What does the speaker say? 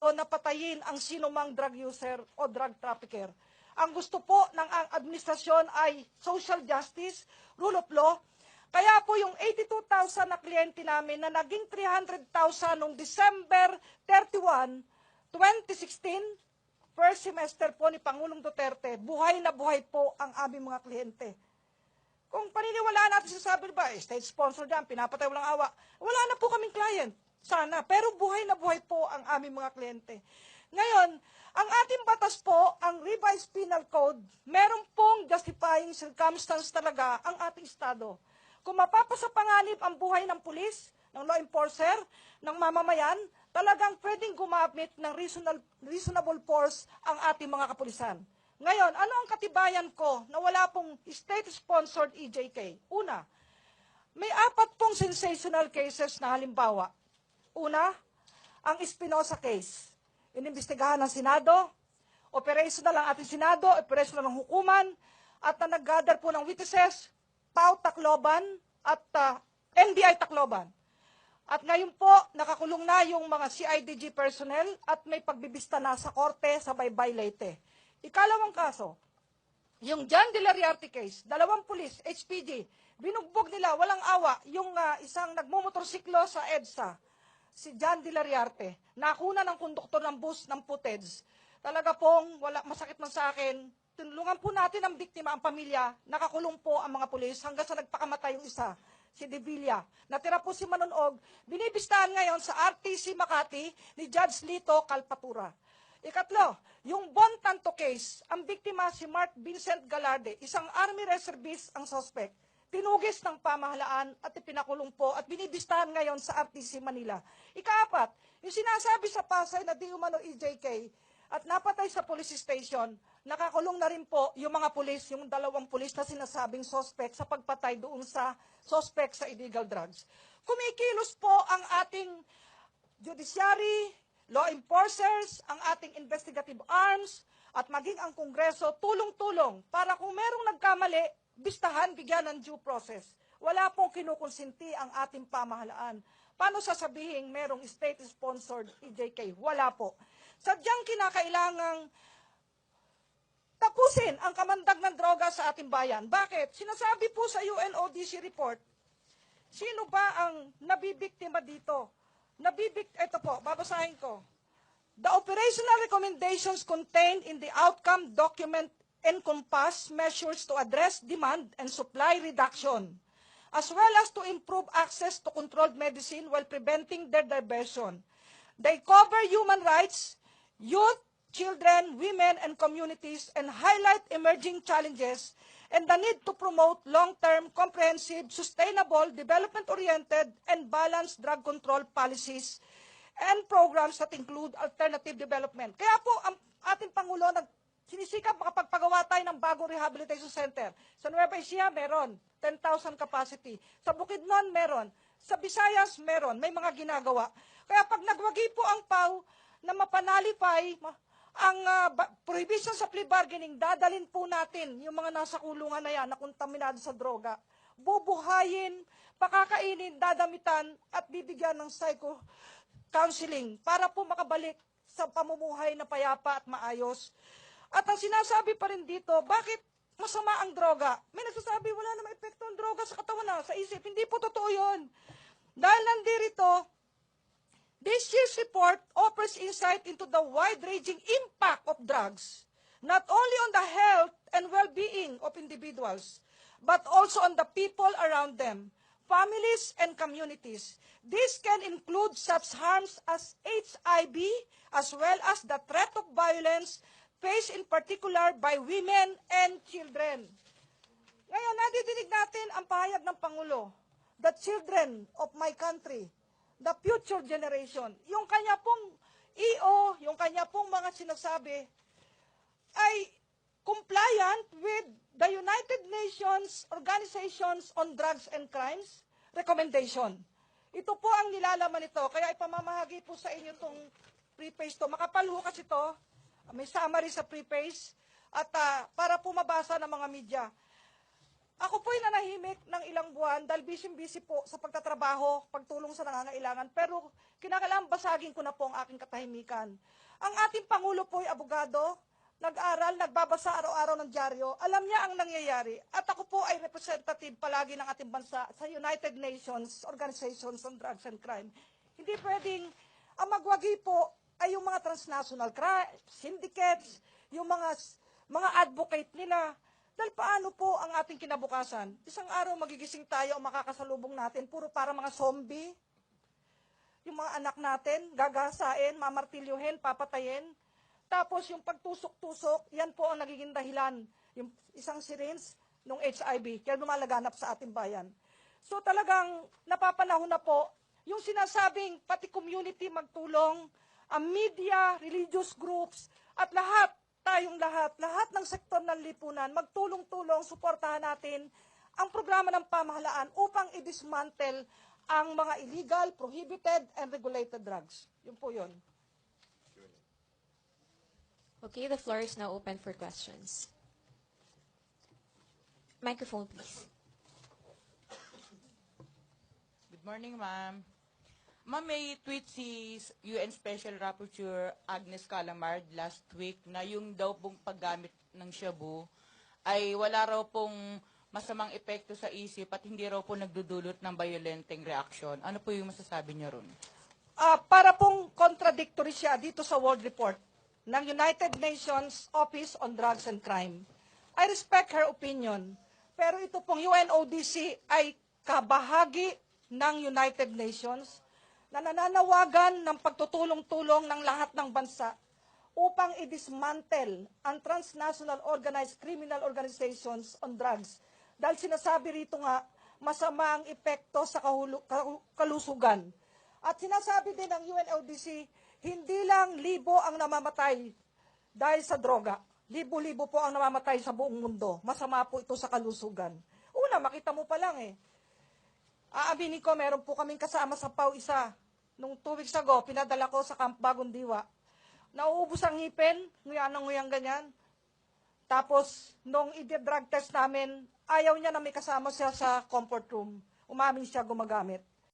po na patayin ang sinumang drug user o drug trafficker. Ang gusto po ng administrasyon ay social justice, rule of law. Kaya po yung 82,000 na kliyente namin na naging 300,000 noong December 31, 2016, first semester po ni Pangulong Duterte, buhay na buhay po ang aming mga kliyente. Kung paniniwalaan natin sa sabi ba, state sponsor dyan, pinapatay walang awa, wala na po kaming client. Sana, pero buhay na buhay po ang aming mga kliyente. Ngayon, ang ating batas po, ang revised penal code, meron pong justifying circumstance talaga ang ating Estado. Kung mapapasapanganib ang buhay ng pulis, ng law enforcer, ng mamamayan, talagang pwedeng gumamit ng reasonable force ang ating mga kapulisan. Ngayon, ano ang katibayan ko na wala pong state-sponsored EJK? Una, may 4 pong sensational cases na halimbawa. Una, ang Espinosa case. Inimbestigahan ng Senado, operational ang ating Senado, operational ng hukuman, at nag-gather po ng witnesses, PAO Tacloban at NBI Tacloban. At ngayon po, nakakulong na yung mga CIDG personnel at may pagbibista na sa korte sa Baybay, Leyte. Ikalawang kaso, yung John De La Riarte case, 2 pulis, HPG, binugbog nila, walang awa, yung isang nagmumotorsiklo sa EDSA, si John De La Riarte, nakuna ng konduktor ng bus ng footage. Talaga pong wala, masakit man sa akin, tulungan po natin ang biktima, ang pamilya, nakakulong po ang mga pulis hanggang sa nagpakamatay yung isa, si De Villa. Natira po si Manonog, binibistahan ngayon sa RTC Makati ni Judge Lito Calpatura. Ikatlo, yung Bon Tanto case, ang biktima si Mark Vincent Galarde, isang Army reservist ang suspect. Tinugis ng pamahalaan at ipinakulong po at binibistahan ngayon sa RTC Manila. Ika-4, yung sinasabi sa Pasay na di umano EJK at napatay sa police station, nakakulong na rin po yung mga pulis, yung 2 pulis na sinasabing suspect sa pagpatay doon sa suspect sa illegal drugs. Kumikilos po ang ating judiciary, law enforcers, ang ating investigative arms, at maging ang Kongreso tulong-tulong para kung merong nagkamali, bistahan, bigyan ng due process. Wala pong kinukonsinti ang ating pamahalaan. Paano sasabihin merong state-sponsored EJK? Wala po. Sadyang kinakailangang tapusin ang kamandag ng droga sa ating bayan. Bakit? Sinasabi po sa UNODC report, sino ba ang nabibiktima dito? Ito po, babasahin ko. The operational recommendations contained in the outcome document encompass measures to address demand and supply reduction, as well as to improve access to controlled medicine while preventing their diversion. They cover human rights, youth, children, women, and communities, and highlight emerging challenges and the need to promote long-term, comprehensive, sustainable, development-oriented, and balanced drug control policies and programs that include alternative development. Kaya po, ang ating Pangulo sinisikap makapagpagawa tayo ng bagong rehabilitation center. Sa Nueva Ecija, meron. 10,000 capacity. Sa Bukidnon, meron. Sa Visayas, meron. May mga ginagawa. Kaya pag nagwagi po ang PAO na mapanalify ang prohibition sa plea bargaining, dadalin po natin yung mga nasa kulungan na yan na kontaminado sa droga. Bubuhayin, pakakainin, dadamitan, at bibigyan ng psycho-counseling para po makabalik sa pamumuhay na payapa at maayos. At ang sinasabi pa rin dito, bakit masama ang droga? May nagsasabi, wala namang epekto ang droga sa katawan na, sa isip. Hindi po totoo yun. Dahil nandirito, this year's report offers insight into the wide-ranging impact of drugs, not only on the health and well-being of individuals, but also on the people around them, families and communities. This can include such harms as HIV, as well as the threat of violence faced in particular by women and children. Ngayon, nadidinig natin ang pahayag ng Pangulo, the children of my country, the future generation. Yung kanya pong EO, yung kanya pong mga sinasabi, ay compliant with the United Nations Organizations on Drugs and Crimes recommendation. Ito po ang nilalaman nito, kaya ipamamahagi po sa inyo itong preface to. Makapal ho kasi ito. May summary sa preface at para po mabasa ng mga media. Ako po'y nanahimik ng ilang buwan dahil busy po sa pagtatrabaho, pagtulong sa nangangailangan, pero kinakailangan basagin ko na po ang aking katahimikan. Ang ating Pangulo po'y abogado, nag-aral, nagbabasa araw-araw ng dyaryo, alam niya ang nangyayari, at ako po ay representative palagi ng ating bansa sa United Nations Organizations on Drugs and Crime. Hindi pwedeng, ang magwagi po ay yung mga transnational syndicates, yung mga advocate nila. Dahil paano po ang ating kinabukasan? Isang araw magigising tayo, ang makakasalubong natin, puro para mga zombie. Yung mga anak natin, gagasain, mamartilyuhin, papatayin. Tapos yung pagtusok-tusok, yan po ang nagiging dahilan. Yung isang syringe ng HIV, kaya lumalaganap sa ating bayan. So talagang napapanahon na po, yung sinasabing pati community magtulong, ang media, religious groups, at tayong lahat ng sektor ng lipunan, magtulong-tulong, suportahan natin ang programa ng pamahalaan upang i-dismantle ang mga illegal, prohibited, and regulated drugs. Yun po yun. Okay, the floor is now open for questions. Microphone, please. Good morning, ma'am. Ma'am, may tweet si UN Special Rapporteur Agnes Callamard last week na yung daw pong paggamit ng shabu ay wala raw pong masamang epekto sa isip at hindi raw po nagdudulot ng violenteng reaction. Ano po yung masasabi niyo ron? Para pong contradictory siya dito sa World Report ng United Nations Office on Drugs and Crime. I respect her opinion, pero ito pong UNODC ay kabahagi ng United Nations na nananawagan ng pagtutulong-tulong ng lahat ng bansa upang i-dismantle ang transnational organized criminal organizations on drugs. Dahil sinasabi rito nga, masama ang epekto sa kalusugan. At sinasabi din ng UNODC, hindi lang libo ang namamatay dahil sa droga. Libo-libo po ang namamatay sa buong mundo. Masama po ito sa kalusugan. Una, makita mo pa lang aaminin ko, meron po kaming kasama sa PAW-1. Nung 2 weeks ago, pinadala ko sa Camp Bagong Diwa. Nauubos ang ngipin, nguyang ganyan. Tapos, nung i-drug test namin, ayaw niya na may kasama siya sa comfort room. Umamin siya gumagamit.